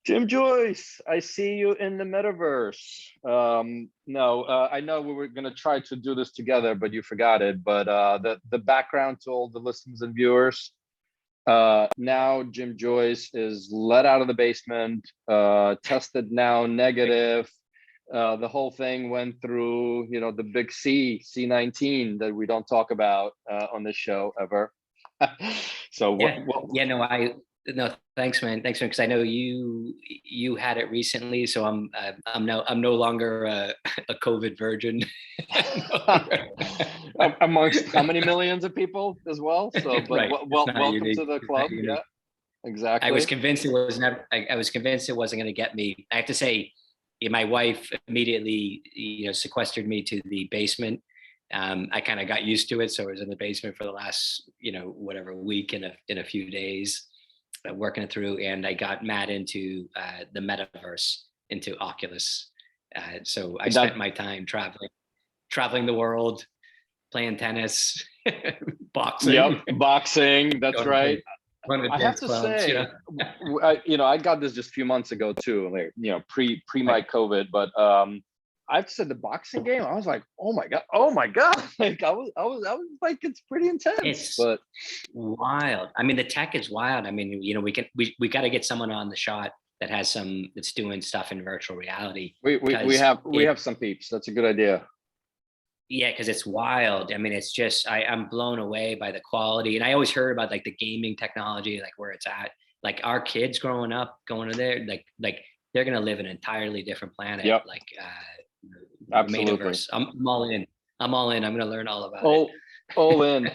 Jim Joyce, I see you in the metaverse. No, I know we were going to try to do this together, but you forgot it. But the background to all the listeners and viewers. Now Jim Joyce is let out of the basement, tested now negative. The whole thing went through, the big C19 that we don't talk about on this show ever. So no, thanks, man. Thanks, man. Because I know you had it recently, so I'm no longer a COVID virgin. Amongst how many millions of people as well. So, but right. welcome unique. to the club. Yeah, exactly. I was convinced it was never. I was convinced it wasn't going to get me. I have to say, my wife immediately, sequestered me to the basement. I kind of got used to it, so I was in the basement for the last, whatever week in a few days, working it through, and I got mad into the Metaverse, into Oculus. So I spent my time traveling the world, playing tennis, boxing. Yep, boxing. That's right. I have to say, I got this just a few months ago too, like, pre my COVID, but I have to say the boxing game, I was like, oh my god, like I was like, it's pretty intense, but wild. I mean, the tech is wild. I mean, we got to get someone on the shot that's doing stuff in virtual reality. We have some peeps. That's a good idea. Yeah, because it's wild. I mean, it's just I'm blown away by the quality. And I always heard about like the gaming technology, like where it's at. Like our kids growing up, going to there, like they're gonna live in an entirely different planet. Yep. Like absolutely. Metaverse. I'm all in. I'm gonna learn all about it. All in.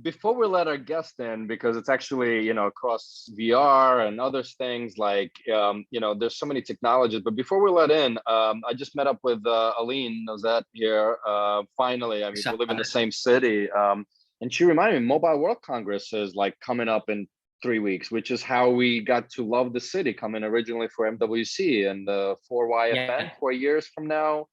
Before we let our guest in, because it's actually, across VR and other things, like, there's so many technologies. But before we let in, I just met up with Aline Nozet here. Finally, I mean, we live in the same city. And she reminded me, Mobile World Congress is like coming up in 3 weeks, which is how we got to love the city, coming originally for MWC and the 4YFN 4 years from now.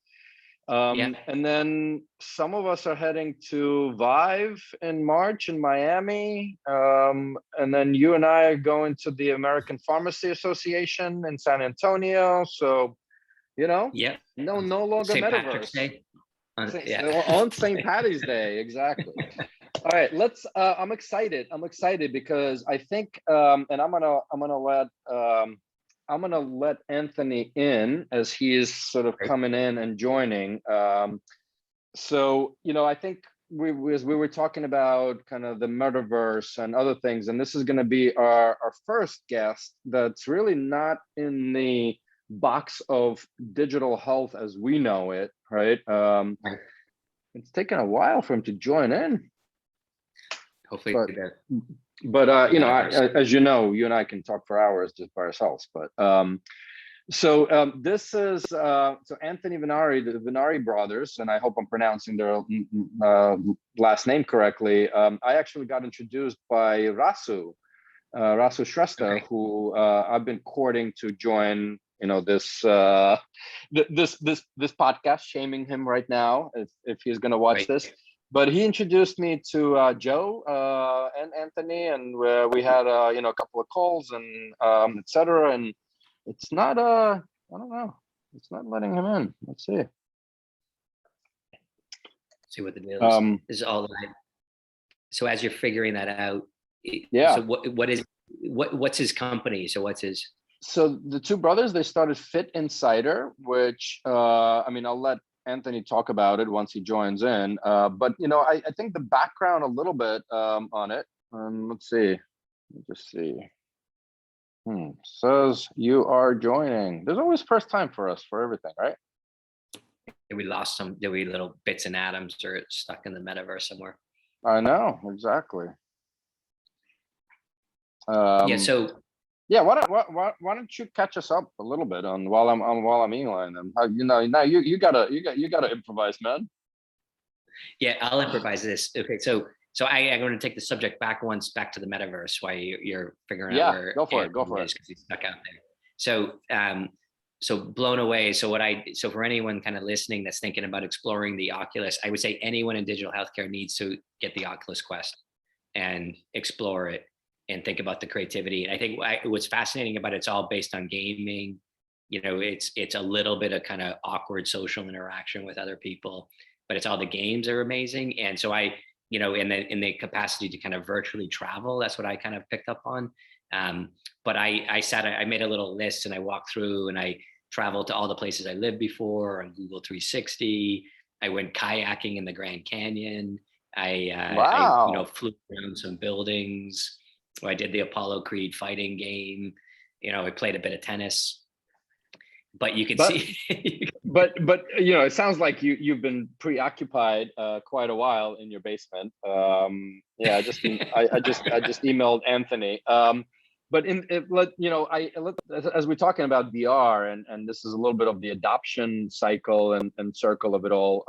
And then some of us are heading to Vive in March in Miami. And then you and I are going to the American Pharmacy Association in San Antonio. So, no longer St. Metaverse. On St. Patty's Day, exactly. All right, I'm excited because I think, and I'm gonna let Anthony in as he is sort of coming in and joining. So, I think as we were talking about kind of the metaverse and other things, and this is going to be our first guest that's really not in the box of digital health as we know it, right? It's taken a while for him to join in. Hopefully, but as you know, you and I can talk for hours just by ourselves. But this is Anthony Vennare, the Vennare brothers, and I hope I'm pronouncing their last name correctly. I actually got introduced by Rasu Shrestha, who I've been courting to join. This podcast, shaming him right now if he's going to watch this. But he introduced me to Joe and Anthony, and we had a couple of calls and etc. And it's not I don't know, it's not letting him in. Let's see. See what the deal is. All right. So as you're figuring that out, So what's his company? So what's his? So the two brothers, they started Fitt Insider, which I'll let Anthony talk about it once he joins in. But I think the background a little bit on it. Let's see. Let me just see. Says you are joining. There's always first time for us for everything, right? We lost some. There were little bits and atoms or stuck in the metaverse somewhere. I know, exactly. Yeah. Why don't you catch us up a little bit on while I'm emailing them? Now you gotta improvise, man. Yeah, I'll improvise this. Okay, so I'm going to take the subject back to the metaverse while you're figuring out where. Go for it. Because he's stuck out there. So blown away. So for anyone kind of listening that's thinking about exploring the Oculus, I would say anyone in digital healthcare needs to get the Oculus Quest and explore it. and think about the creativity. And I think what's fascinating about it's all based on gaming. You know, it's a little bit of kind of awkward social interaction with other people, but it's all the games are amazing. And so you know, in the capacity to kind of virtually travel, that's what I kind of picked up on. But I made a little list and I walked through and I traveled to all the places I lived before on Google 360. I went kayaking in the Grand Canyon. I you know, flew around some buildings. I did the Apollo Creed fighting game. You know, I played a bit of tennis. But you can see. but you know, it sounds like you've been preoccupied quite a while in your basement. Yeah, I just emailed Anthony. But as we're talking about VR, and this is a little bit of the adoption cycle and circle of it all.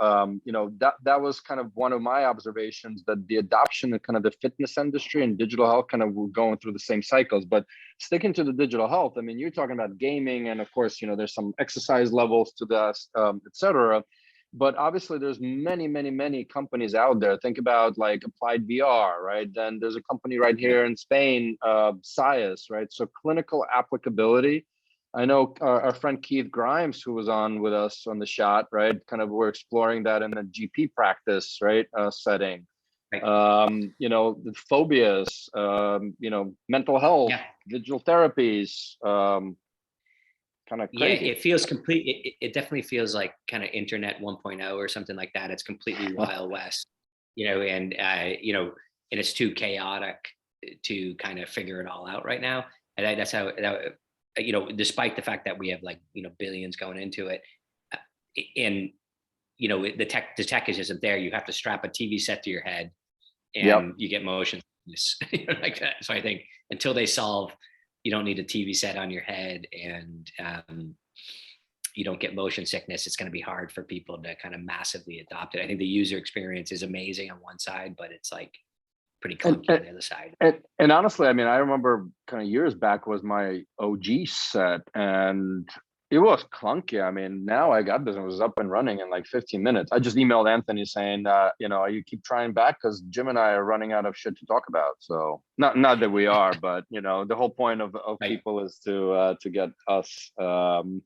You know, that was kind of one of my observations, that the adoption of kind of the fitness industry and digital health kind of were going through the same cycles. But sticking to the digital health, I mean, you're talking about gaming, and of course, you know, there's some exercise levels to this, et cetera. But obviously there's many companies out there. Think about like Applied VR, right? Then there's a company right here in Spain, Scius, right? So clinical applicability. I know our friend Keith Grimes, who was on with us on the shot, right? Kind of we're exploring that in a GP practice, right? Setting. Right. You know, the phobias, you know, mental health, digital therapies, kind of crazy. Yeah, it feels complete. It definitely feels like kind of internet 1.0 or something like that. It's completely Wild West, you know, and you know, and it's too chaotic to kind of figure it all out right now. And that's how, you know, despite the fact that we have like, you know, billions going into it, and you know, the tech is isn't there. You have to strap a TV set to your head, and you get motion sickness, like that. So I think until they solve, you don't need a TV set on your head, and you don't get motion sickness, it's going to be hard for people to kind of massively adopt it. I think the user experience is amazing on one side, but it's like pretty clunky on the other side. And honestly, I mean, I remember kind of years back was my OG set, and it was clunky. I mean, now I got this and it was up and running in like 15 minutes. I just emailed Anthony saying, you know, you keep trying back because Jim and I are running out of shit to talk about. So not that we are, but you know, the whole point of right. people is to get us. Right.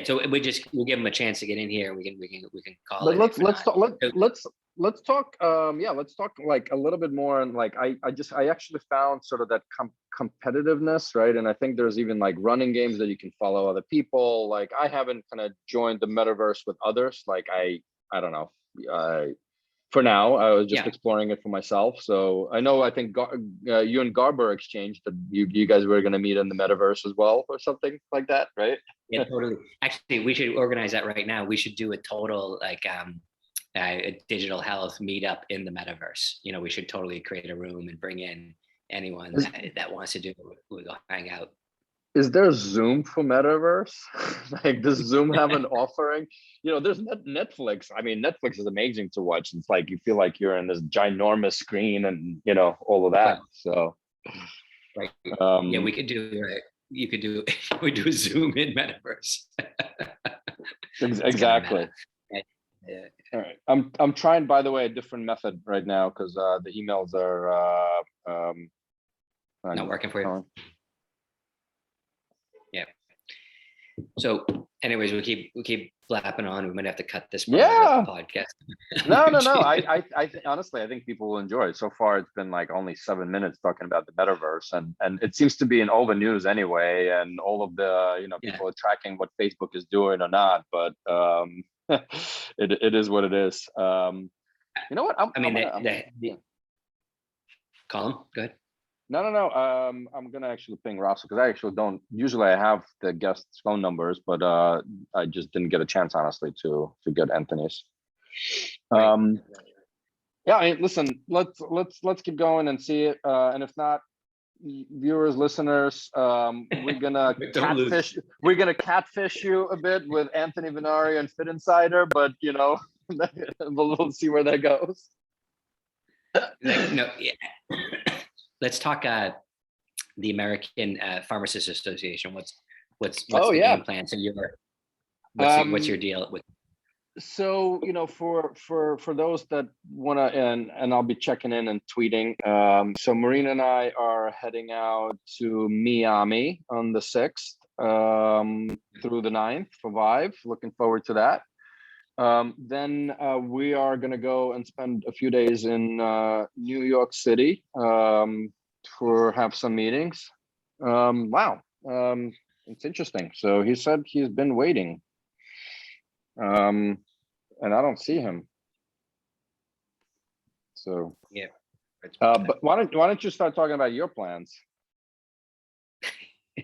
So we'll give them a chance to get in here. We can call but it. Let's talk like a little bit more. And like I actually found sort of that competitiveness, right? And I think there's even like running games that you can follow other people. Like I haven't kind of joined the metaverse with others. Like I don't know. For now, I was just exploring it for myself. So I know, I think you and Garber exchanged that you guys were going to meet in the metaverse as well, or something like that, right? Yeah, totally. Actually, we should organize that right now. We should do a total like a digital health meetup in the metaverse. You know, we should totally create a room and bring in anyone that wants to do it. We'll go hang out. Is there Zoom for metaverse? Like, does Zoom have an offering? You know, there's Netflix. I mean, Netflix is amazing to watch. It's like you feel like you're in this ginormous screen, and you know all of that. So, right. Yeah, we could do. You could do. We do a Zoom in metaverse. Exactly. Yeah. All right. I'm trying, by the way, a different method right now because the emails are not working for you. Yeah. So, anyways, we keep flapping on. We might have to cut this part of the podcast. No. I honestly, I think people will enjoy it. So far, it's been like only 7 minutes talking about the metaverse, and it seems to be in all the news anyway, and all of the people are tracking what Facebook is doing or not. But it is what it is. You know what? Colin, go ahead. No. I'm gonna actually ping Ross because I actually don't. Usually, I have the guests' phone numbers, but I just didn't get a chance, honestly, to get Anthony's. Right. Yeah. I mean, listen. Let's keep going and see it. And if not, viewers, listeners, we're gonna catfish. We're gonna catfish you a bit with Anthony Vennare and Fitt Insider, but you know, we'll see where that goes. Let's talk the American Pharmacists Association. What's the game plan? So what's your deal with? So, for those that want to, and I'll be checking in and tweeting. So Marina and I are heading out to Miami on the 6th through the 9th for Vive. Looking forward to that. Then we are going to go and spend a few days in New York City have some meetings. Wow. It's interesting. So he said he's been waiting. And I don't see him. So yeah. But why don't you start talking about your plans?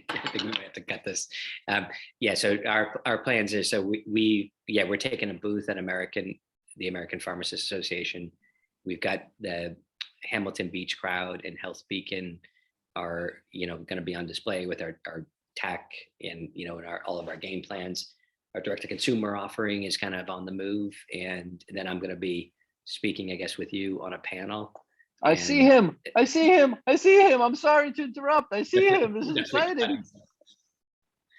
I think we might have to cut this. Yeah. So our plans are, so we're taking a booth at the American Pharmacists Association. We've got the Hamilton Beach Crowd and Health Beacon are, going to be on display with our tech and, all of our game plans. Our direct to consumer offering is kind of on the move. And then I'm going to be speaking, I guess, with you on a panel. I see him. I'm sorry to interrupt. I see him. This is exciting.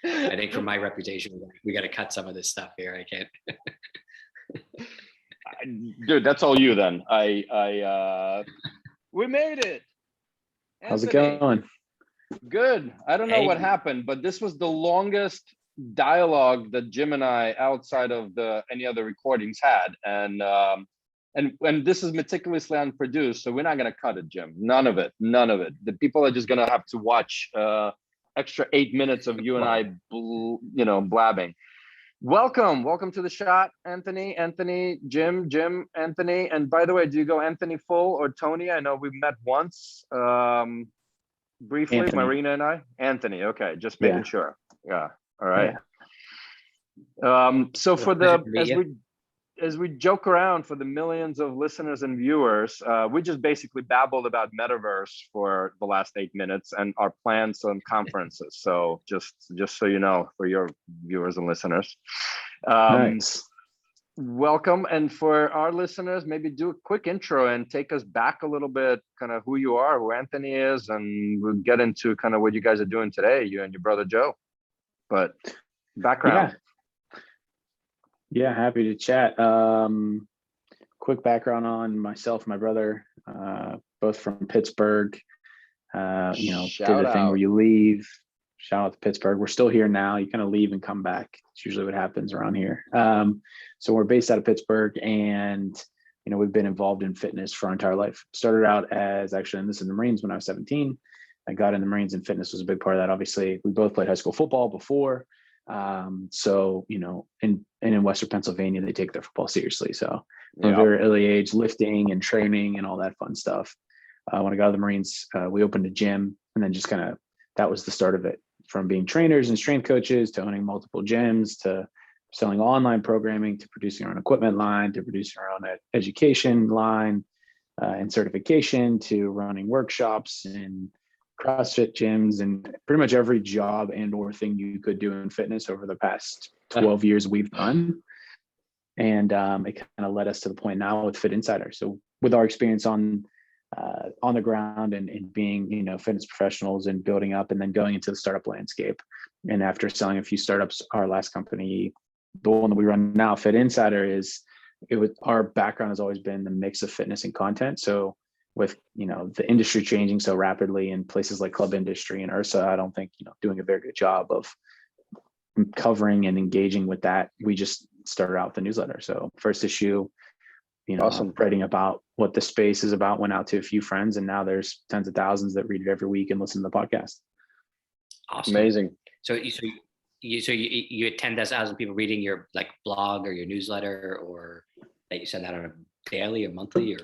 I think for my reputation, we got to cut some of this stuff here. I can't. Dude, that's all you then. We made it. Anthony. How's it going? Good. I don't know what happened, but this was the longest dialogue that Jim and I, outside of any other recordings, had, and this is meticulously unproduced, so we're not going to cut it, Jim. None of it. The people are just going to have to watch extra 8 minutes of you and I blabbing. Welcome to the shot, Anthony, Jim, Anthony. And by the way, do you go Anthony full or Tony? I know we've met once briefly, Anthony. Marina and I. Anthony, okay, just making sure. Yeah. All right. Yeah. So for as we joke around, for the millions of listeners and viewers, we just basically babbled about Metaverse for the last 8 minutes and our plans on conferences. So just so you know, for your viewers and listeners, nice. Welcome. And for our listeners, maybe do a quick intro and take us back a little bit, kind of who you are, who Anthony is, and we'll get into kind of what you guys are doing today, you and your brother Joe. But background. Yeah, happy to chat. Quick background on myself and my brother, both from Pittsburgh. Did the thing where you leave. Shout out to Pittsburgh. We're still here now. You kind of leave and come back. It's usually what happens around here. So we're based out of Pittsburgh, and we've been involved in fitness for our entire life. Started out as actually in the Marines when I was 17. I got in the Marines, and fitness was a big part of that. Obviously, we both played high school football before. So, in Western Pennsylvania, they take their football seriously. So from a very early age, lifting and training and all that fun stuff. When I got out of the Marines, we opened a gym, and then just that was the start of it. From being trainers and strength coaches to owning multiple gyms to selling online programming to producing our own equipment line to producing our own education line and certification to running workshops and CrossFit gyms and pretty much every job and or thing you could do in fitness over the past 12 years we've done. And it kind of led us to the point now with Fitt Insider. So with our experience on the ground and being, fitness professionals and building up and then going into the startup landscape. And after selling a few startups, our last company, the one that we run now, Fitt Insider, our background has always been the mix of fitness and content. So with the industry changing so rapidly in places like club industry and URSA, I don't think doing a very good job of covering and engaging with that. We just started out with the newsletter. So first issue, awesome. Writing about what the space is about, went out to a few friends, and now there's tens of thousands that read it every week and listen to the podcast. Awesome. Amazing. So you had 10,000 people reading your blog or your newsletter, or that you send out on a daily or monthly or?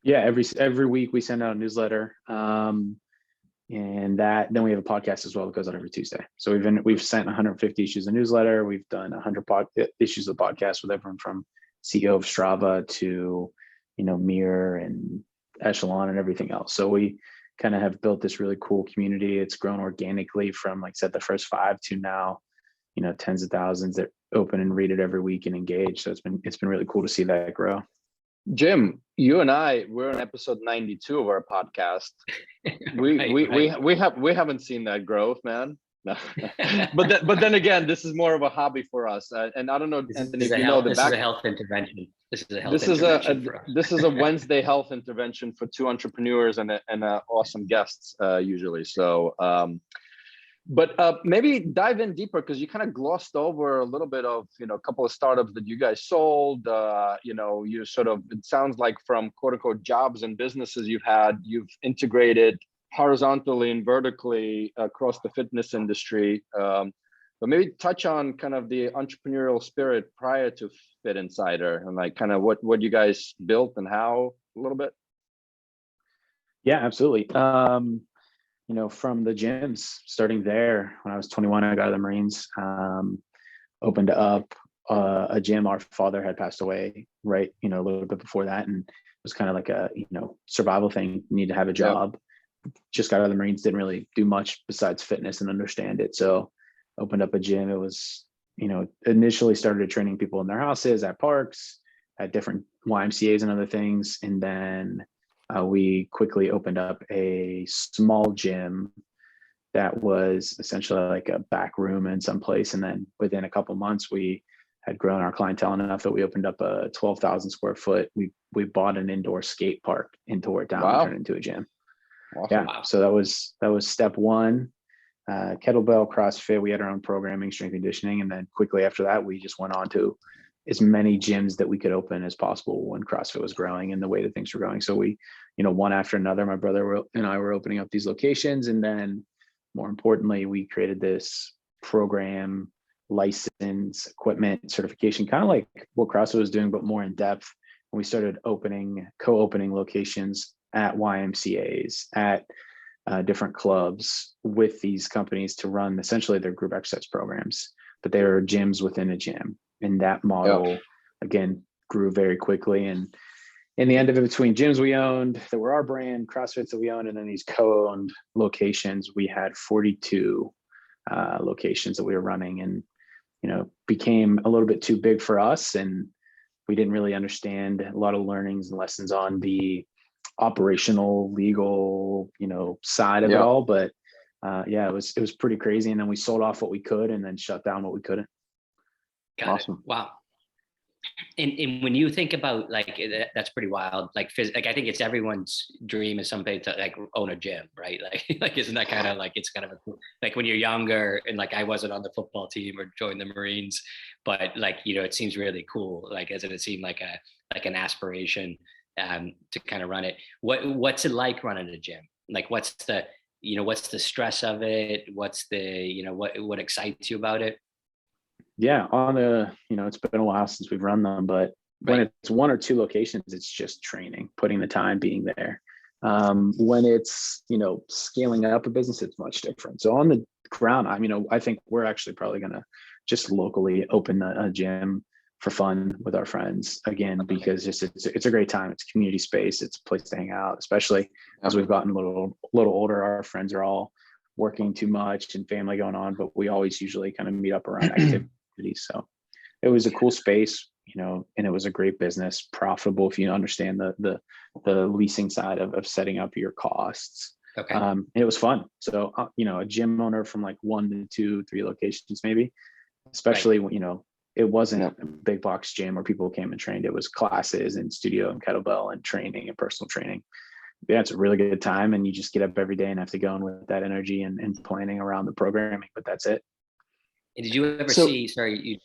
Yeah, every week we send out a newsletter, and then we have a podcast as well that goes out every Tuesday. So we've sent 150 issues of newsletter. We've done 100 issues of podcast with everyone from CEO of Strava to Mirror and Echelon and everything else. So we kind of have built this really cool community. It's grown organically from the first 5 to now tens of thousands that open and read it every week and engage. So it's been really cool to see that grow. Jim, you and we're on episode 92 of our podcast. We haven't seen that growth, man. but then again, this is more of a hobby for us. And I don't know, Anthony, if you know the this back. is a health intervention. This is a health This is intervention for us. this is a Wednesday health intervention for two entrepreneurs and awesome guests usually. So, but maybe dive in deeper, because you kind of glossed over a little bit of, a couple of startups that you guys sold. You sort of, it sounds like from quote unquote jobs and businesses you've integrated horizontally and vertically across the fitness industry. But maybe touch on kind of the entrepreneurial spirit prior to Fitt Insider, and like kind of what you guys built and how a little bit. Yeah, absolutely. From the gyms, starting there when I was 21, I got out of the Marines, opened up a gym. Our father had passed away, right, a little bit before that. And it was kind of like a, survival thing. You need to have a job. Yep. Just got out of the Marines, didn't really do much besides fitness and understand it. So opened up a gym. It was, initially started training people in their houses, at parks, at different YMCAs and other things. And then we quickly opened up a small gym that was essentially like a back room in some place. And then within a couple months, we had grown our clientele enough that we opened up a 12,000 square foot. We bought an indoor skate park and tore it down. Wow. And turned it into a gym. Awesome. Yeah. Wow. So that was step one. Kettlebell, CrossFit, we had our own programming, strength and conditioning. And then quickly after that, we just went on to as many gyms that we could open as possible when CrossFit was growing and the way that things were going. So we, one after another, my brother and I were opening up these locations. And then more importantly, we created this program, license, equipment, certification, kind of like what CrossFit was doing, but more in depth. And we started co-opening locations at YMCAs, at different clubs with these companies to run essentially their group exercise programs, but they were gyms within a gym. And that model, again, grew very quickly. And in the end of it, between gyms we owned that were our brand, CrossFits that we owned, and then these co-owned locations, we had 42 locations that we were running, and, became a little bit too big for us. And we didn't really understand a lot of learnings and lessons on the operational, legal, side of it all. But it was pretty crazy. And then we sold off what we could and then shut down what we couldn't. Awesome. Wow. And when you think about that's pretty wild. I think it's everyone's dream is someday to own a gym, right? Isn't that kind of it's kind of when you're younger and I wasn't on the football team or joined the Marines, but it seems really cool. Doesn't it seem like an aspiration to kind of run it? What's it like running a gym? What's the stress of it? What's the, what excites you about it? Yeah, it's been a while since we've run them, but when it's one or two locations, it's just training, putting the time, being there. When it's, scaling up a business, it's much different. So on the ground, I think we're actually probably going to just locally open a gym for fun with our friends again, because it's a great time. It's community space. It's a place to hang out, especially as we've gotten a little older. Our friends are all working too much and family going on, but we always usually kind of meet up around activities. So it was a cool space, and it was a great business, profitable if you understand the leasing side of setting up your costs. Okay. It was fun. So, a gym owner from 1 to 2, 3 locations, maybe, especially when, it wasn't a big box gym where people came and trained. It was classes and studio and kettlebell and training and personal training. Yeah, it's a really good time. And you just get up every day and have to go in with that energy and planning around the programming, but that's it. And did you ever see, sorry,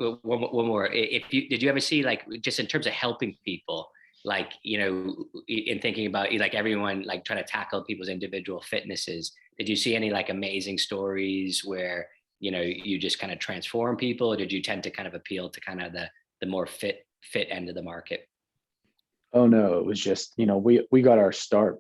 one more, did you ever see just in terms of helping people, in thinking about everyone, trying to tackle people's individual fitnesses, did you see any amazing stories where, you just kind of transform people, or did you tend to kind of appeal to kind of the more fit end of the market? Oh no, it was just, we got our start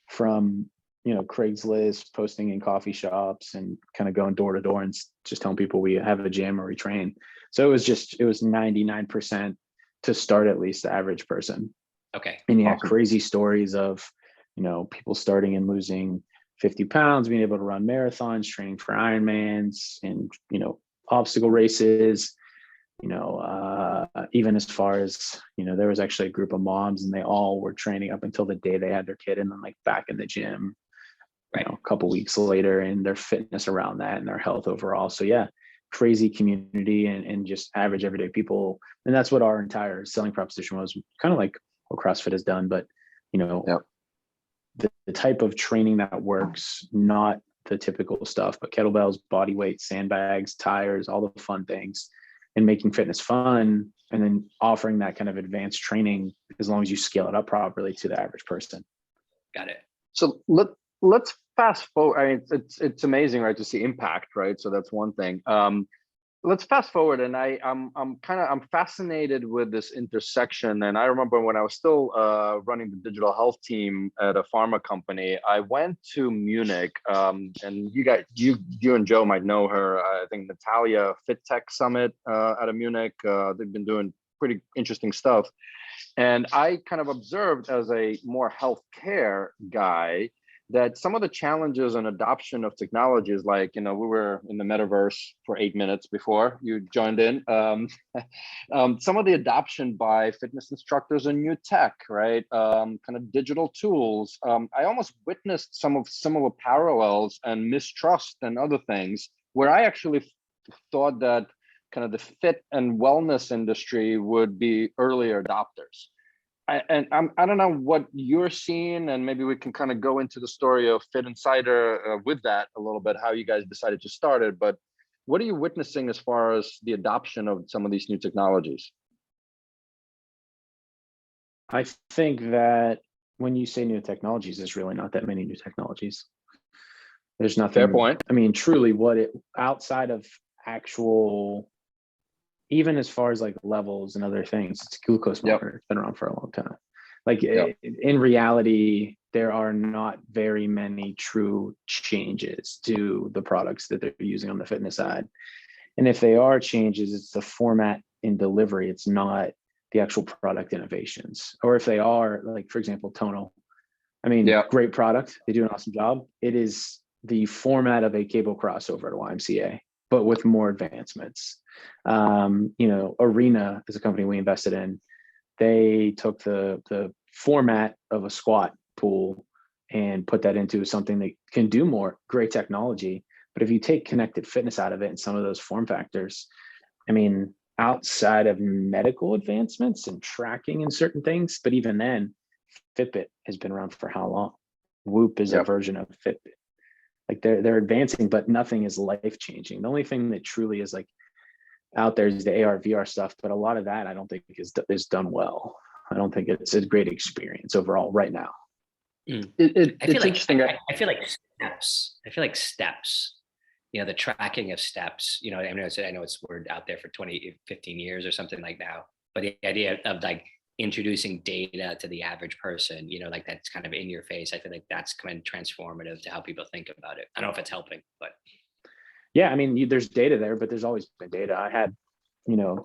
from, Craigslist, posting in coffee shops and kind of going door to door and just telling people we have a gym or we train. So it was 99% to start, at least the average person. Okay. And awesome. Crazy stories of, people starting and losing 50 pounds, being able to run marathons, training for Ironmans and, obstacle races, even as far as, there was actually a group of moms and they all were training up until the day they had their kid and then back in the gym. right. a couple weeks later, and their fitness around that and their health overall. So yeah, crazy community and just average everyday people. And that's what our entire selling proposition was, kind of like what CrossFit has done, but Yep. the type of training that works, not the typical stuff, but kettlebells, body weight, sandbags, tires, all the fun things, and making fitness fun, and then offering that kind of advanced training as long as you scale it up properly to the average person. Got it. So let's fast forward. I mean, it's amazing, right, to see impact, right? So that's one thing. Let's fast forward, and I'm fascinated with this intersection. And I remember when I was still running the digital health team at a pharma company, I went to Munich, and you and Joe might know her. I think Natalia Fit Tech Summit out of Munich. They've been doing pretty interesting stuff, and I kind of observed as a more healthcare guy that some of the challenges and adoption of technologies, like, we were in the metaverse for 8 minutes before you joined in. Some of the adoption by fitness instructors and new tech, right? Kind of digital tools. I almost witnessed some of similar parallels and mistrust and other things where I actually thought that kind of the fit and wellness industry would be early adopters. I don't know what you're seeing, and maybe we can kind of go into the story of Fitt Insider with that a little bit, how you guys decided to start it. But what are you witnessing as far as the adoption of some of these new technologies? I think that when you say new technologies, there's really not that many new technologies. There's nothing. Fair point. I mean, truly, outside of actual, even as far as like levels and other things, it's a glucose monitor. It's been around for a long time. Like in reality, there are not very many true changes to the products that they're using on the fitness side. And if they are changes, it's the format in delivery. It's not the actual product innovations. Or if they are, like, for example, Tonal. I mean, great product. They do an awesome job. It is the format of a cable crossover to YMCA, but with more advancements. Arena is a company we invested in. They took the format of a squat pool and put that into something that can do more. Great technology. But if you take connected fitness out of it and some of those form factors, I mean, outside of medical advancements and tracking and certain things, but even then, Fitbit has been around for how long? Whoop is a version of Fitbit. Like they're advancing, but nothing is life changing. The only thing that truly is like out there is the AR VR stuff, but a lot of that I don't think is done well. I don't think it's a great experience overall right now. I feel like steps. The tracking of steps. I know it's word out there for 20, 15 years or something like now. But the idea of like introducing data to the average person, like that's kind of in your face. I feel like that's kind of transformative to how people think about it. I don't know if it's helping, but. Yeah, I mean, there's data there, but there's always been data. I had,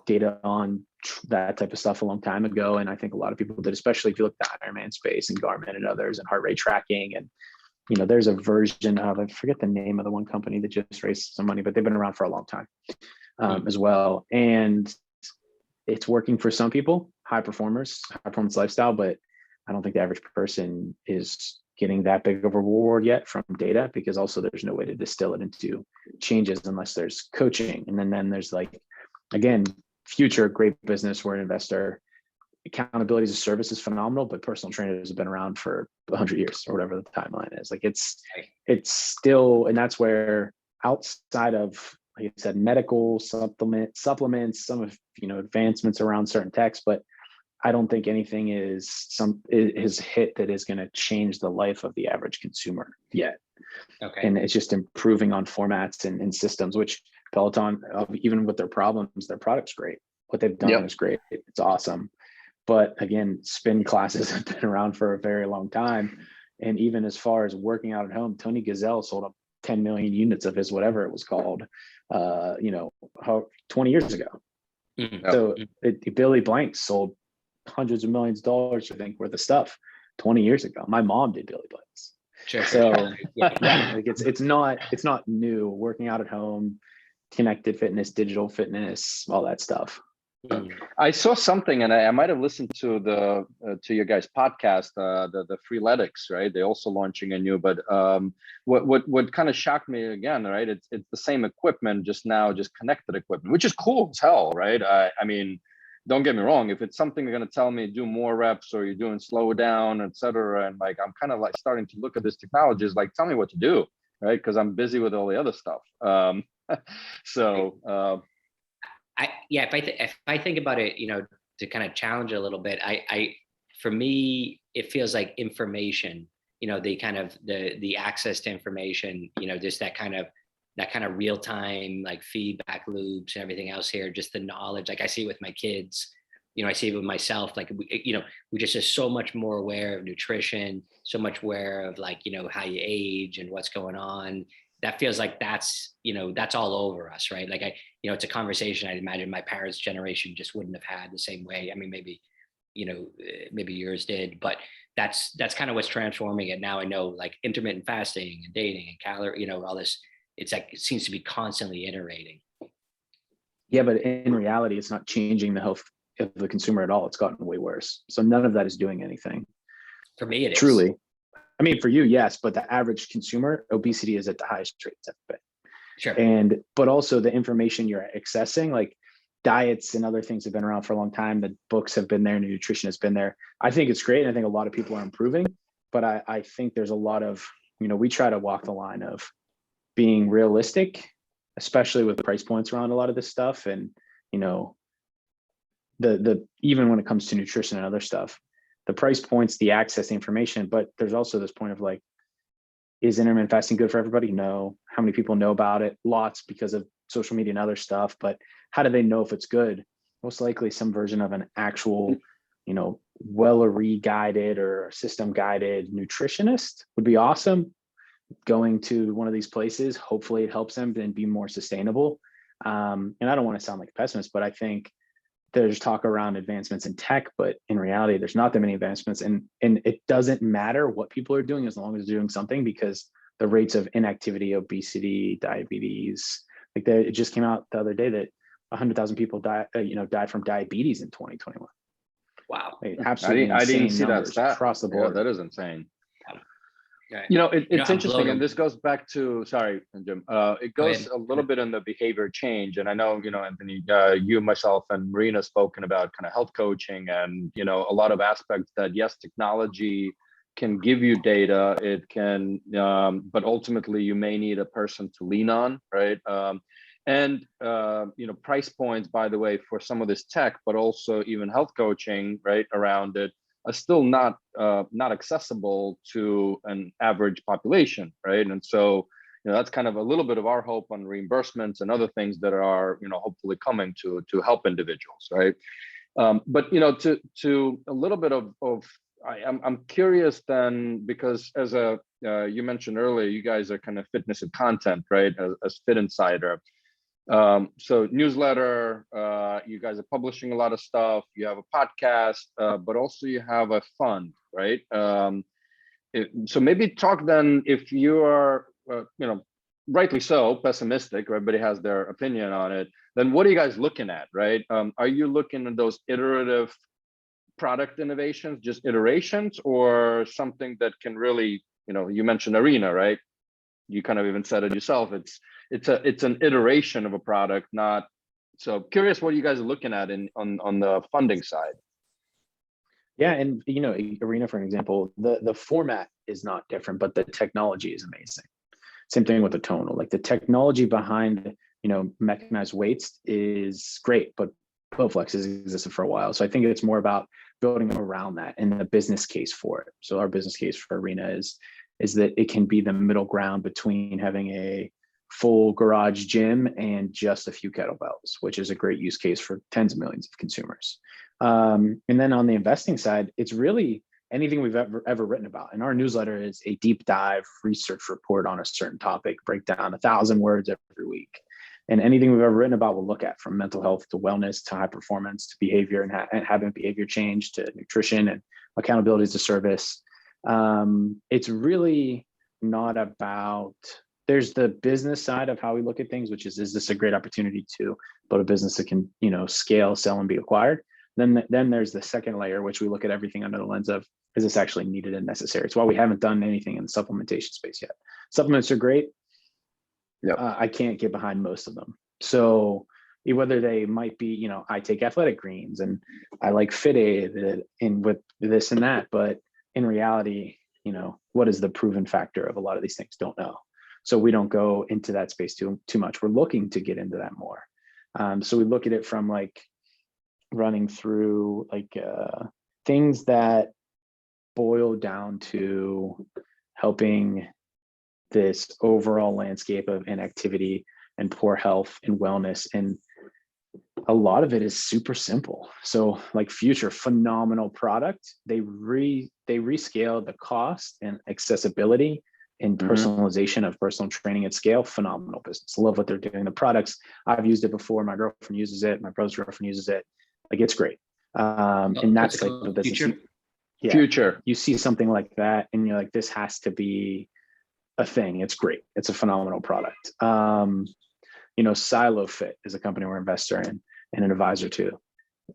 data on that type of stuff a long time ago. And I think a lot of people did, especially if you look at the Ironman space and Garmin and others and heart rate tracking. And, there's a version of, I forget the name of the one company that just raised some money, but they've been around for a long time as well. And it's working for some people, high performance lifestyle, but I don't think the average person is getting that big of a reward yet from data, because also there's no way to distill it into changes unless there's coaching. And then there's like, again, future great business where an investor, accountability as a service is phenomenal, but personal trainers have been around for 100 years or whatever the timeline is. Like it's still, and that's where outside of, like I said, medical supplements, some of, advancements around certain techs, but I don't think anything is hit that is going to change the life of the average consumer yet. Okay. And it's just improving on formats and systems, which Peloton, even with their problems, their product's great. What they've done is great. It's awesome. But again, spin classes have been around for a very long time. And even as far as working out at home, Tony Gazelle sold up 10 million units of his, whatever it was called, 20 years ago. Mm-hmm. So Billy Blanks sold hundreds of millions of dollars, I think, worth of stuff 20 years ago. My mom did Billy Blanks. Sure. So like it's not new. Working out at home, connected fitness, digital fitness, all that stuff. I saw something, and I might have listened to the to your guys' podcast, the Freeletics, right? They're also launching a new, but what kind of shocked me again, right? It's the same equipment, just connected equipment, which is cool as hell, right? I mean, don't get me wrong. If it's something you're going to tell me do more reps or you're doing slow down, etc., and like I'm kind of like starting to look at this technology, is like tell me what to do, right? Because I'm busy with all the other stuff. So. If I think about it, to kind of challenge it a little bit, for me, it feels like information, the kind of the access to information, just that kind of real time, like feedback loops and everything else here, just the knowledge, like I see it with my kids, I see it with myself, like, we just are so much more aware of nutrition, so much aware of like, how you age and what's going on. That feels like that's all over us, right? Like it's a conversation I'd imagine my parents' generation just wouldn't have had the same way. I mean, maybe yours did, but that's kind of what's transforming it. Now I know like intermittent fasting and dating and calorie, all this, it's like, it seems to be constantly iterating. Yeah, but in reality, it's not changing the health of the consumer at all. It's gotten way worse. So none of that is doing anything. For me, it is. Truly. I mean, for you, yes, but the average consumer, obesity is at the highest rate it's ever been. Sure. But also the information you're accessing, like diets and other things have been around for a long time. The books have been there, and nutrition has been there. I think it's great. And I think a lot of people are improving, but I think there's a lot of, we try to walk the line of being realistic, especially with price points around a lot of this stuff. And, the even when it comes to nutrition and other stuff, the price points, the access, the information, but there's also this point of like, is intermittent fasting good for everybody? No. How many people know about it? Lots, because of social media and other stuff, but how do they know if it's good? Most likely some version of an actual, well-guided or system guided nutritionist would be awesome. Going to one of these places, hopefully it helps them and be more sustainable. And I don't want to sound like a pessimist, but I think there's talk around advancements in tech, but in reality, there's not that many advancements. And it doesn't matter what people are doing as long as they're doing something, because the rates of inactivity, obesity, diabetes, like it just came out the other day that 100,000 people died from diabetes in 2021. Wow. Like, absolutely I didn't see that stat across the board. Yeah, that is insane. Right. It's interesting, and this goes back to, sorry, Jim, it goes a little bit in the behavior change. And I know, Anthony, you, myself, and Marina spoken about kind of health coaching and, a lot of aspects that, yes, technology can give you data, it can, but ultimately you may need a person to lean on, right? And price points, by the way, for some of this tech, but also even health coaching, right, around it, are still not accessible to an average population, right? And so, that's kind of a little bit of our hope on reimbursements and other things that are, hopefully coming to help individuals, right? But to a little bit of I'm curious then, because as you mentioned earlier, you guys are kind of fitness and content, right? As Fitt Insider. So newsletter, you guys are publishing a lot of stuff, you have a podcast, but also you have a fund, right? So maybe talk then, if you are, rightly so, pessimistic, everybody has their opinion on it, then what are you guys looking at, right? Are you looking at those iterative product innovations, just iterations, or something that can really, you mentioned Arena, right? You kind of even said it yourself, it's an iteration of a product, not. So curious what you guys are looking at on the funding side. Yeah, and Arena, for an example, the format is not different, but the technology is amazing. Same thing with the tonal, like the technology behind mechanized weights is great, but Bowflex has existed for a while. So I think it's more about building around that and the business case for it. So our business case for Arena is that it can be the middle ground between having a full garage gym and just a few kettlebells, which is a great use case for tens of millions of consumers. And then on the investing side, it's really anything we've ever written about. And our newsletter is a deep dive research report on a certain topic, break down 1,000 words every week. And anything we've ever written about, we'll look at, from mental health to wellness to high performance to behavior and having behavior change to nutrition and accountability as a service. It's really not about there's the business side of how we look at things, which is this a great opportunity to build a business that can, scale, sell, and be acquired? Then there's the second layer, which we look at everything under the lens of, is this actually needed and necessary? It's why we haven't done anything in the supplementation space yet. Supplements are great. Yep. I can't get behind most of them. So whether they might be, I take athletic greens and I like Fitt in with this and that, but in reality, what is the proven factor of a lot of these things? Don't know. So we don't go into that space too much. We're looking to get into that more. So we look at it from like running through things that boil down to helping this overall landscape of inactivity and poor health and wellness. And a lot of it is super simple. So like Future, phenomenal product. They rescaled the cost and accessibility and personalization of personal training at scale. Phenomenal business. Love what they're doing. The products, I've used it before. My girlfriend uses it. My brother's girlfriend uses it. Like, it's great. And that's like the business. Future. Yeah, Future. You see something like that and you're like, this has to be a thing. It's great. It's a phenomenal product. Silo Fit is a company we're an investor in and an advisor to.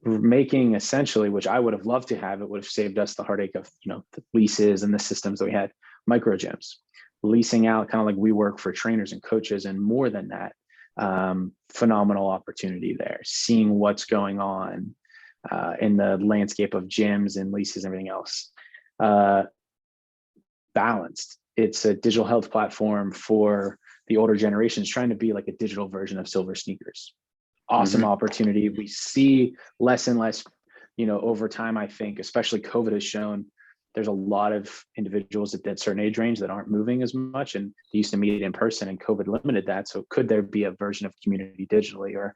We're making essentially, which I would have loved to have, it would have saved us the heartache of, the leases and the systems that we had, micro gyms, leasing out, kind of like we work for trainers and coaches. And more than that, phenomenal opportunity there, seeing what's going on in the landscape of gyms and leases and everything else. Balanced. It's a digital health platform for the older generations, trying to be like a digital version of Silver Sneakers. Awesome opportunity. We see less and less, over time. I think, especially COVID has shown, there's a lot of individuals at that certain age range that aren't moving as much, and they used to meet in person, and COVID limited that. So could there be a version of community digitally? Or,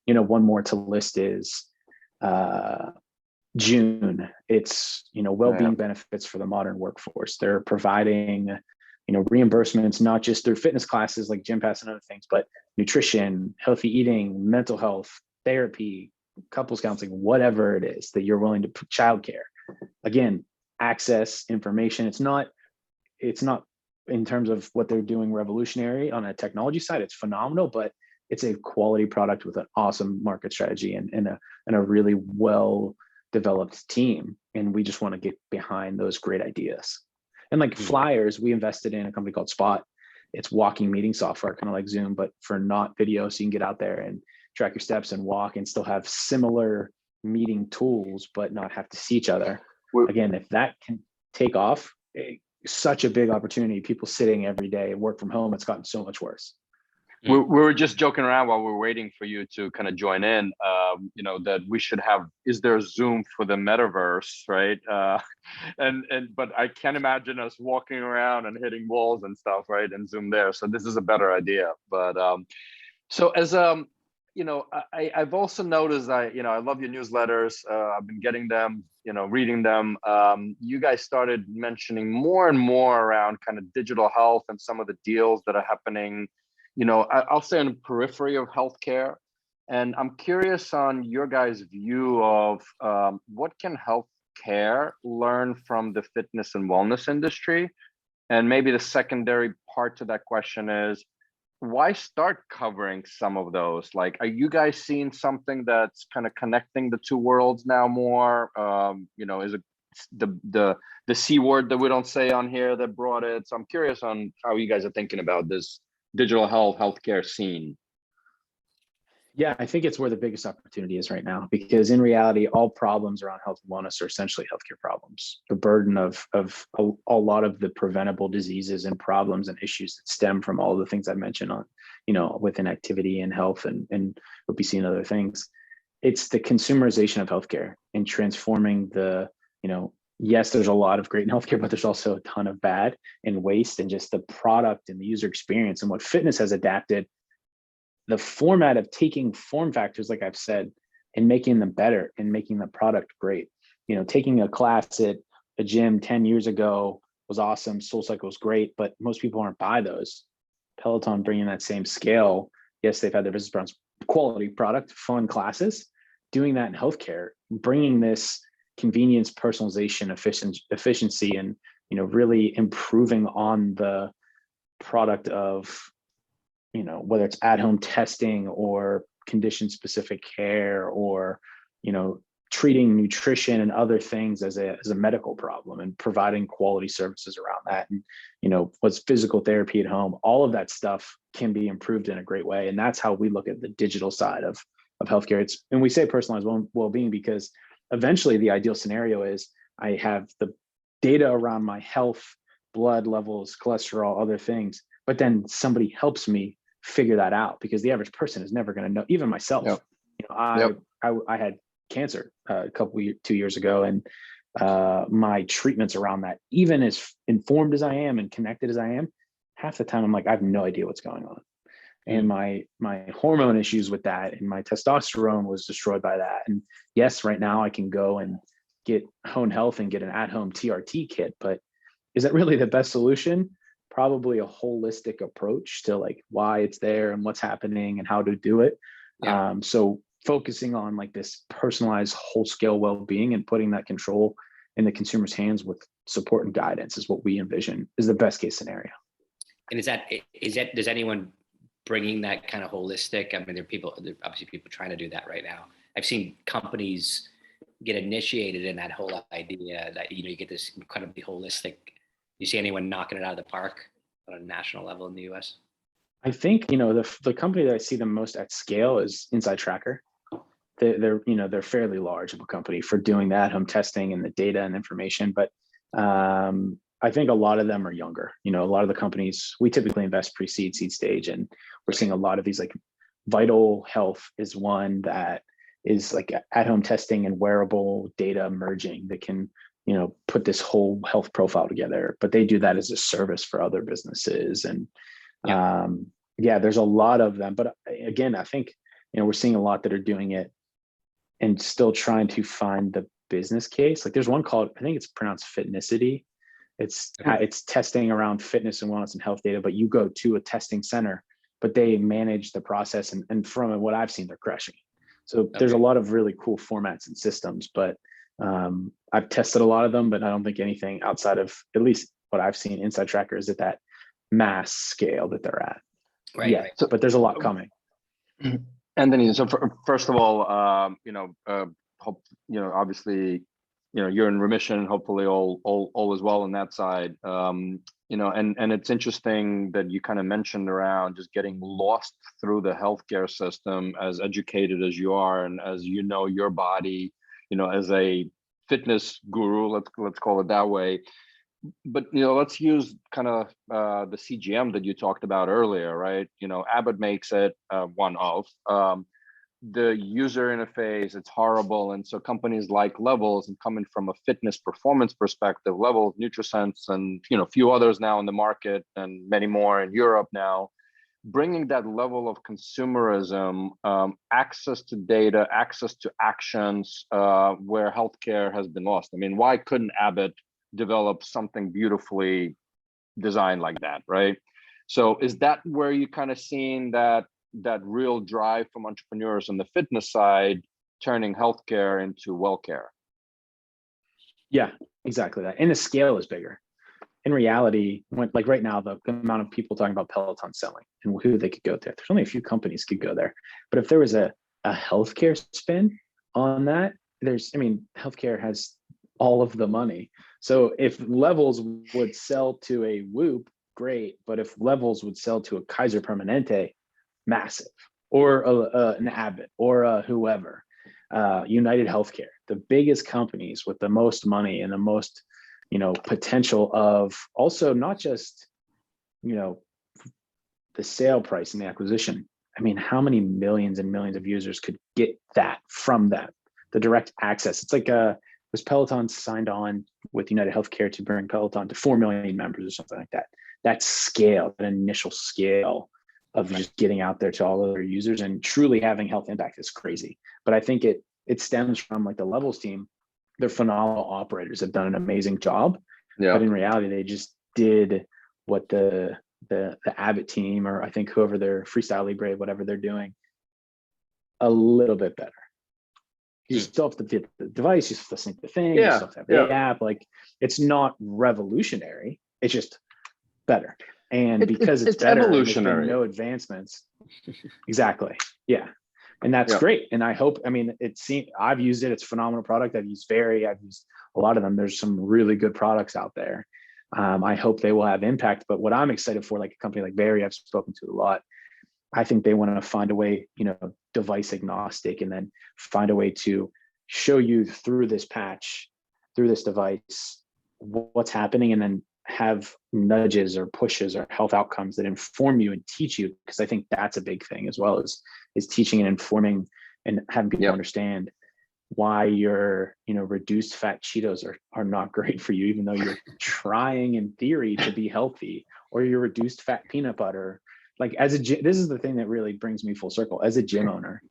one more to list is June. It's, well-being benefits for the modern workforce. They're providing, reimbursements, not just through fitness classes like Gym Pass and other things, but nutrition, healthy eating, mental health, therapy, couples counseling, whatever it is that you're willing to put, childcare. Again, access, information. It's not in terms of what they're doing revolutionary on a technology side. It's phenomenal, but it's a quality product with an awesome market strategy and a really well developed team. And we just want to get behind those great ideas. And like flyers, we invested in a company called Spot. It's walking meeting software, kind of like Zoom, but for not video. So you can get out there and track your steps and walk and still have similar meeting tools, but not have to see each other. Again, if that can take off, such a big opportunity. People sitting every day, work from home, it's gotten so much worse. We were just joking around while we were waiting for you to kind of join in, that we should have, is there a Zoom for the metaverse, right? But I can't imagine us walking around and hitting walls and stuff, right? And Zoom there. So this is a better idea. But so as I've also noticed I love your newsletters. I've been getting them, reading them. You guys started mentioning more and more around kind of digital health and some of the deals that are happening, I'll say on the periphery of healthcare. And I'm curious on your guys' view of what can healthcare learn from the fitness and wellness industry? And maybe the secondary part to that question is, why start covering some of those? Like, are you guys seeing something that's kind of connecting the two worlds now more? Is it the C word that we don't say on here that brought it? So I'm curious on how you guys are thinking about this digital healthcare scene. Yeah, I think it's where the biggest opportunity is right now, because in reality, all problems around health and wellness are essentially healthcare problems. The burden of a lot of the preventable diseases and problems and issues that stem from all the things I mentioned on, within activity and health and obesity and other things. It's the consumerization of healthcare and transforming the, yes, there's a lot of great in healthcare, but there's also a ton of bad and waste, and just the product and the user experience. And what fitness has adapted, the format of taking form factors, like I've said, and making them better and making the product great. Taking a class at a gym 10 years ago was awesome. SoulCycle was great, but most people aren't buy those. Peloton bringing that same scale. Yes, they've had their business brands, quality product, fun classes, doing that in healthcare, bringing this convenience, personalization, efficiency, and really improving on the product of, you know, whether it's at-home testing or condition-specific care, or, you know, treating nutrition and other things as a medical problem, and providing quality services around that. And, you know, what's physical therapy at home, all of that stuff can be improved in a great way. And that's how we look at the digital side of healthcare. And we say personalized well-being because eventually the ideal scenario is I have the data around my health, blood levels, cholesterol, other things, but then somebody helps me figure that out, because the average person is never going to know. Even myself, you know, I had cancer a couple 2 years ago, and my treatments around that, even as informed as I am and connected as I am, half the time I'm like, I have no idea what's going on. And my hormone issues with that, and my testosterone was destroyed by that. And yes, right now I can go and get Hone Health and get an at-home TRT kit, but is that really the best solution? Probably a holistic approach to like why it's there and what's happening and how to do it. So focusing on like this personalized whole scale well-being and putting that control in the consumer's hands with support and guidance is what we envision is the best case scenario. And does anyone bringing that kind of holistic? I mean, there are obviously people trying to do that right now. I've seen companies get initiated in that whole idea that, you know, you get this incredibly holistic. You see anyone knocking it out of the park on a national level in the US? I think, you know, the company that I see the most at scale is Inside Tracker. They're fairly large of a company for doing that home testing and the data and information. But I think a lot of them are younger. You know, a lot of the companies, we typically invest pre-seed, seed stage, and we're seeing a lot of these, like Vital Health is one that is like at-home testing and wearable data merging that can, you know, put this whole health profile together. But they do that as a service for other businesses. And there's a lot of them. But again, I think, you know, we're seeing a lot that are doing it and still trying to find the business case. Like there's one called, I think it's pronounced Fitnicity. It's testing around fitness and wellness and health data, but you go to a testing center, but they manage the process. And from what I've seen, they're crushing. So there's a lot of really cool formats and systems, but I've tested a lot of them, but I don't think anything outside of at least what I've seen Inside Tracker is at that mass scale that they're at. Right. So, but there's a lot coming. Anthony, so first of all, hope, you know, obviously, you know, you're in remission, hopefully all is well on that side. You know, and it's interesting that you kind of mentioned around just getting lost through the healthcare system, as educated as you are, and as you know your body, you know, as a fitness guru, let's call it that way. But, you know, let's use kind of the CGM that you talked about earlier, right? You know, Abbott makes it one of the user interface, it's horrible. And so companies like Levels, and coming from a fitness performance perspective, Levels, NutriSense, and, you know, a few others now in the market and many more in Europe now, bringing that level of consumerism, access to data, access to actions, where healthcare has been lost. I mean, why couldn't Abbott develop something beautifully designed like that, right? So is that where you kind of seeing that real drive from entrepreneurs on the fitness side, turning healthcare into well care? Yeah, Exactly that. And the scale is bigger. In reality, when, like right now, the amount of people talking about Peloton selling and who they could go there, there's only a few companies could go there. But if there was a healthcare spin on that, healthcare has all of the money. So if Levels would sell to a Whoop, great. But if Levels would sell to a Kaiser Permanente, massive, or an Abbott, or whoever, United Healthcare, the biggest companies with the most money and the most, you know, potential of also not just, you know, the sale price and the acquisition. I mean, how many millions and millions of users could get that from that, the direct access? It's like was Peloton signed on with United Healthcare to bring Peloton to 4 million members or something like that. That scale, that initial scale of just getting out there to all of their users and truly having health impact is crazy. But I think it stems from like the Levels team. They're phenomenal operators, have done an amazing job. Yeah. But in reality, they just did what the Abbott team, or I think whoever their Freestyle Libre, whatever they're doing, a little bit better. You still have to fit the device, you still have to sync the thing, you still have to have the app. Like, it's not revolutionary, it's just better. And because it's better, there's been no advancements. Exactly. Yeah. And that's great. And I hope, I mean, I've used it. It's a phenomenal product. I've used Very, I've used a lot of them. There's some really good products out there. I hope they will have impact. But what I'm excited for, like a company like Very, I've spoken to a lot. I think they want to find a way, device agnostic, and then find a way to show you through this patch, through this device, what's happening, and then have nudges or pushes or health outcomes that inform you and teach you. Because I think that's a big thing as well, is teaching and informing and having people understand why your reduced fat Cheetos are not great for you, even though you're trying in theory to be healthy, or your reduced fat peanut butter. Like this is the thing that really brings me full circle. As a gym owner,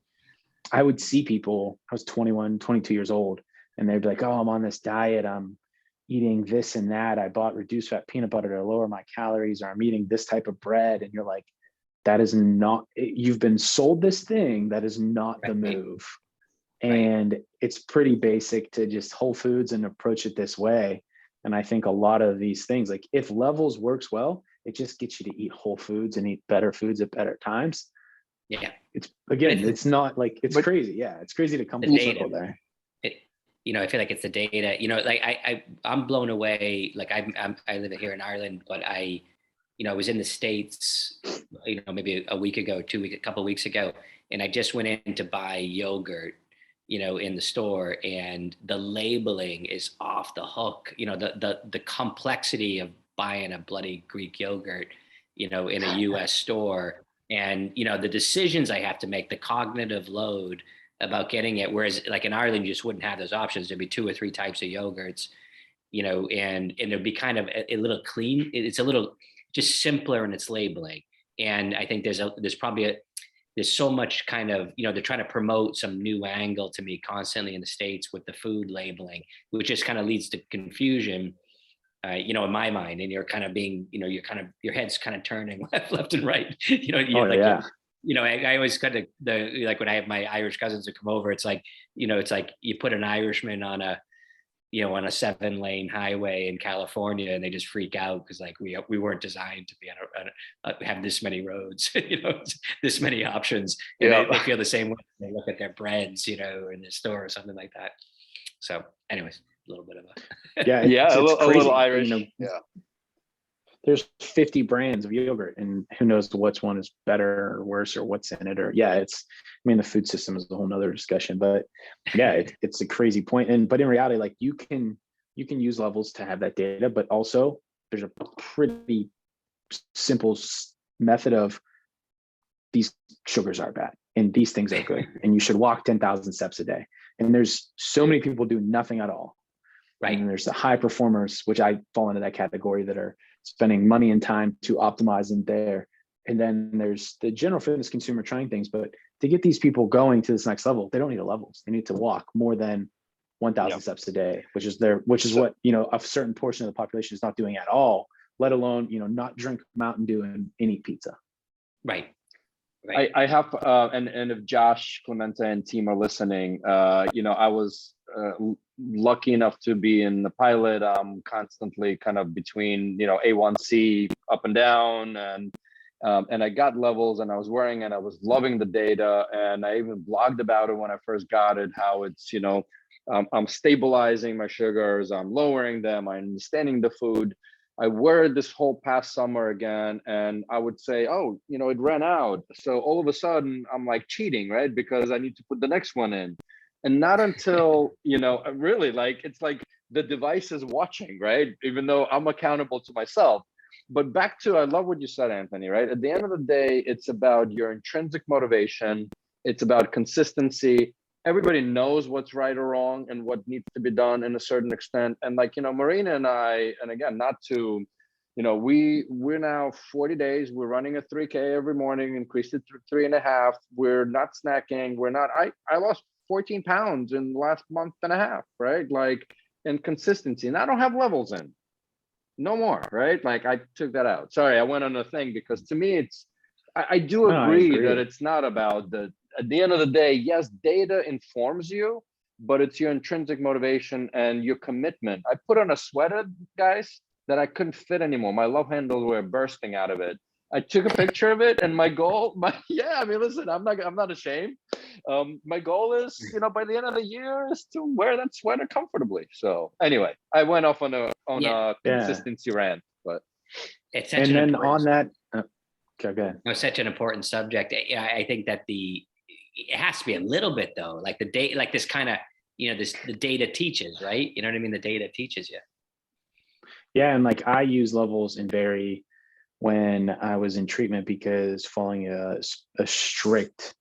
I would see people, I was 21, 22 years old, and they'd be like, oh, I'm on this diet. I'm eating this and that. I bought reduced fat peanut butter to lower my calories, or I'm eating this type of bread. And you're like, that is not, you've been sold this thing that is not the move. And it's pretty basic to just Whole Foods and approach it this way. And I think a lot of these things, like if Levels works well, it just gets you to eat whole foods and eat better foods at better times. Yeah. It's not like, it's crazy. Yeah. It's crazy to come full circle there. I feel like it's the data, like I'm blown away. Like I live here in Ireland, but I was in the States, maybe a couple of weeks ago, and I just went in to buy yogurt, in the store, and the labeling is off the hook. The complexity of buying a bloody Greek yogurt, in a US store, and, the decisions I have to make, the cognitive load about getting it. Whereas like in Ireland, you just wouldn't have those options. There'd be 2 or 3 types of yogurts, and there'd be kind of a little clean. It's a little just simpler in its labeling. And I think there's so much kind of, they're trying to promote some new angle to me constantly in the States with the food labeling, which just kind of leads to confusion, in my mind. And you're kind of being, your head's kind of turning left and right. I always kind of like when I have my Irish cousins that come over, it's like you put an Irishman on a 7-lane highway in California, and they just freak out because like we weren't designed to be have this many roads, this many options. And they feel the same way when they look at their breads, in the store or something like that. So, anyways, a little bit of it's a little Irish. There's 50 brands of yogurt, and who knows which one is better or worse or what's in it, or the food system is a whole nother discussion, but it's a crazy point. But in reality, like you can use Levels to have that data, but also there's a pretty simple method of these sugars are bad and these things are good, and you should walk 10,000 steps a day. And there's so many people do nothing at all. Right. And there's the high performers, which I fall into that category, that are spending money and time to optimize in there. And then there's the general fitness consumer trying things. But to get these people going to this next level, they don't need a Levels. They need to walk more than 1,000 steps a day, which is what, a certain portion of the population is not doing at all, let alone, not drink Mountain Dew and eat pizza. Right. I have, and if Josh, Clemente, and team are listening, I was lucky enough to be in the pilot. Constantly kind of between, A1C up and down, and I got Levels, and I was wearing it. I was loving the data, and I even blogged about it when I first got it, how it's, I'm stabilizing my sugars, I'm lowering them, I'm understanding the food. I wore it this whole past summer again, and I would say, it ran out. So all of a sudden I'm like cheating, right? Because I need to put the next one in. And not until, really, like, it's like the device is watching, right? Even though I'm accountable to myself. But back to, I love what you said, Anthony, right? At the end of the day, it's about your intrinsic motivation. It's about consistency. Everybody knows what's right or wrong and what needs to be done in a certain extent. And like, Marina and I, and again, not to, we're now 40 days, we're running a 3K every morning, increased it to 3.5. We're not snacking. I lost 14 pounds in the last month and a half, right? Like, and consistency. And I don't have Levels in, no more, right? Like, I took that out. Sorry, I went on a thing, because to me, I do agree that it's not about at the end of the day, yes, data informs you, but it's your intrinsic motivation and your commitment. I put on a sweater, guys, that I couldn't fit anymore. My love handles were bursting out of it. I took a picture of it, and my goal, yeah, I mean, listen, I'm not ashamed. My goal is, by the end of the year, is to wear that sweater comfortably. So anyway, I went off on a consistency rant, but it's such okay, go ahead. No, such an important subject. I think that it has to be a little bit though, like the data, like this kind of, the data teaches, right? You know what I mean? The data teaches you. Yeah, and like I use levels in vary when I was in treatment, because following a strict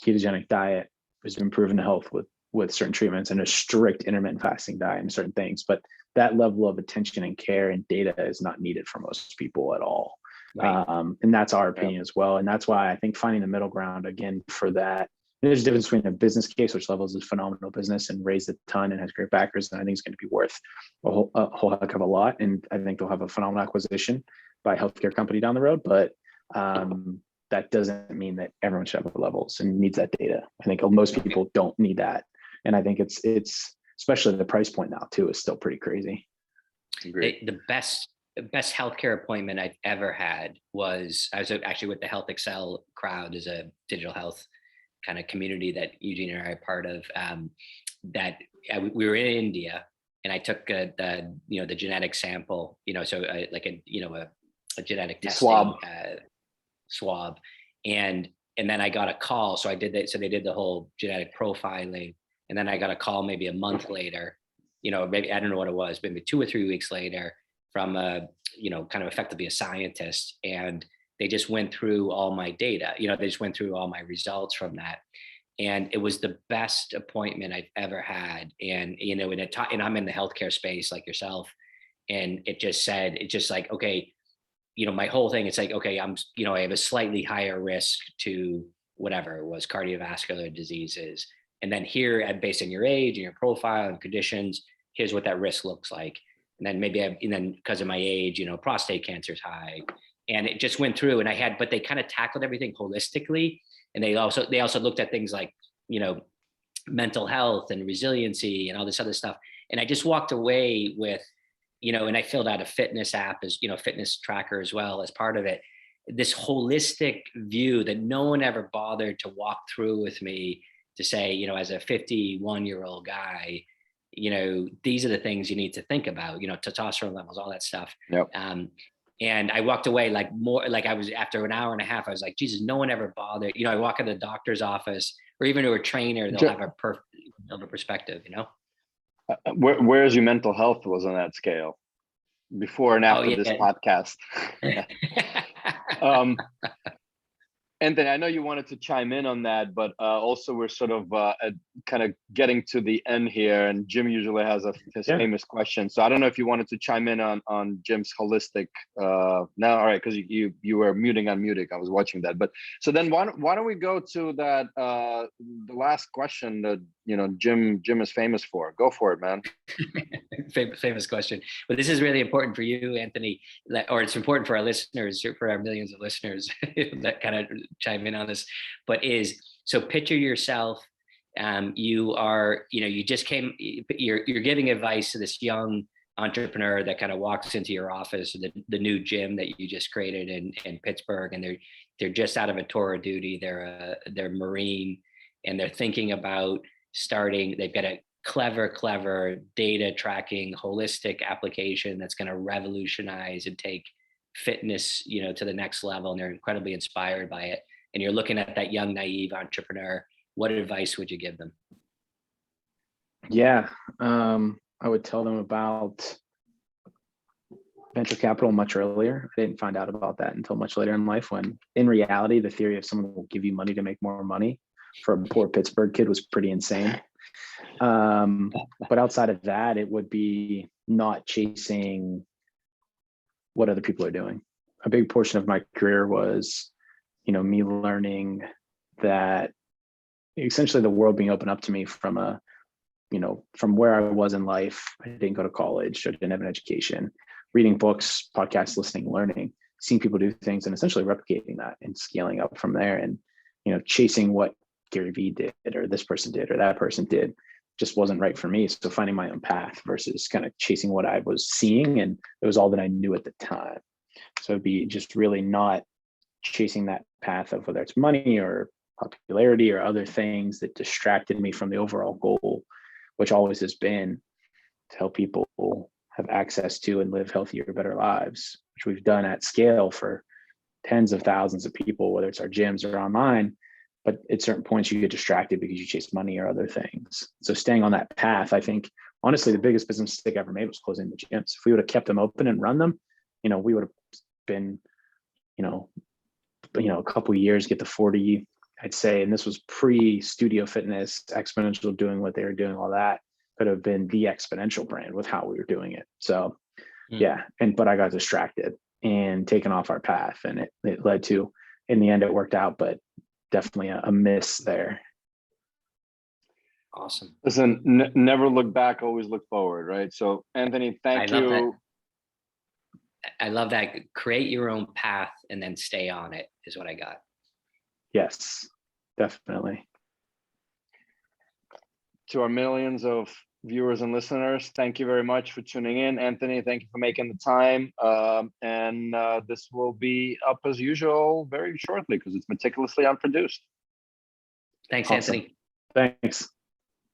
ketogenic diet has been proven to help with certain treatments, and a strict intermittent fasting diet and certain things. But that level of attention and care and data is not needed for most people at all. Right. And that's our opinion as well. And that's why I think finding the middle ground, again, for that, there's a difference between a business case, which Levels is phenomenal business and raised a ton and has great backers, and I think it's going to be worth a whole heck of a lot. And I think they'll have a phenomenal acquisition by a healthcare company down the road. But that doesn't mean that everyone should have Levels and needs that data. I think most people don't need that. And I think it's especially the price point now too is still pretty crazy. The best healthcare appointment I've ever had was, I was actually with the Health Excel crowd, as a digital health kind of community that Eugene and I are part of. We were in India, and I took the genetic sample, so a genetic testing swab, and then I got a call. So I did that. So they did the whole genetic profiling, and then I got a call maybe a month later, maybe, I don't know what it was, maybe 2 or 3 weeks later, from kind of effectively a scientist. And they just went through all my data, they just went through all my results from that. And it was the best appointment I've ever had. And, and I'm in the healthcare space like yourself. And it's just like, okay, my whole thing, it's like, okay, I have a slightly higher risk to whatever it was, cardiovascular diseases. And then here, based on your age and your profile and conditions, here's what that risk looks like. And then because of my age, prostate cancer is high. And it just went through, and but they kind of tackled everything holistically. And they also looked at things like, mental health and resiliency and all this other stuff. And I just walked away with, and I filled out a fitness app as, fitness tracker as well as part of it, this holistic view that no one ever bothered to walk through with me to say, as a 51-year-old guy, these are the things you need to think about, testosterone levels, all that stuff. Yep. And I walked away I was, after an hour and a half, I was like, Jesus, no one ever bothered. I walk in the doctor's office or even to a trainer, they'll have a perspective, Where's your mental health was on that scale before and after this podcast? Anthony, I know you wanted to chime in on that, but also we're sort of kind of getting to the end here, and Jim usually has his famous question. So I don't know if you wanted to chime in on Jim's holistic. All right, because you were unmuting. I was watching that, but so then why don't we go to that the last question that Jim is famous for? Go for it, man. Famous question. But this is really important for you, Anthony, or it's important for our listeners, for our millions of listeners that kind of chime in on this. But so picture yourself. You are, you just came. You're giving advice to this young entrepreneur that kind of walks into your office, the new gym that you just created in Pittsburgh, and they're just out of a tour of duty. They're Marine, and they're thinking about starting. They've got a clever data tracking holistic application that's going to revolutionize and take fitness to the next level, and they're incredibly inspired by it. And you're looking at that young naive entrepreneur. What advice would you give them? I would tell them about venture capital much earlier. I didn't find out about that until much later in life, when in reality the theory of someone will give you money to make more money for a poor Pittsburgh kid was pretty insane. But outside of that, it would be not chasing what other people are doing. A big portion of my career was, me learning that essentially the world being opened up to me from from where I was in life. I didn't go to college, I didn't have an education, reading books, podcasts, listening, learning, seeing people do things and essentially replicating that and scaling up from there, and, chasing what Gary Vee did or this person did or that person did. just wasn't right for me. So finding my own path versus kind of chasing what I was seeing, and it was all that I knew at the time. So it'd be just really not chasing that path of whether it's money or popularity or other things that distracted me from the overall goal, which always has been to help people have access to and live healthier, better lives, which we've done at scale for tens of thousands of people, whether it's our gyms or online. But at certain points you get distracted because you chase money or other things. So staying on that path, I think, honestly, the biggest business mistake I ever made was closing the gyms. If we would have kept them open and run them, we would have been, a couple of years, get to 40, I'd say. And this was pre-studio fitness, exponential doing what they were doing, all that could have been the exponential brand with how we were doing it. So yeah. But I got distracted and taken off our path, and it led to, in the end, it worked out, but definitely a miss there. Awesome. Listen, never look back, always look forward, right? So Anthony, thank you. I love that. Create your own path and then stay on it is what I got. Yes, definitely. To our millions of viewers and listeners, thank you very much for tuning in. Anthony, thank you for making the time. And this will be up as usual very shortly because it's meticulously unproduced. Thanks, Awesome. Anthony. Thanks.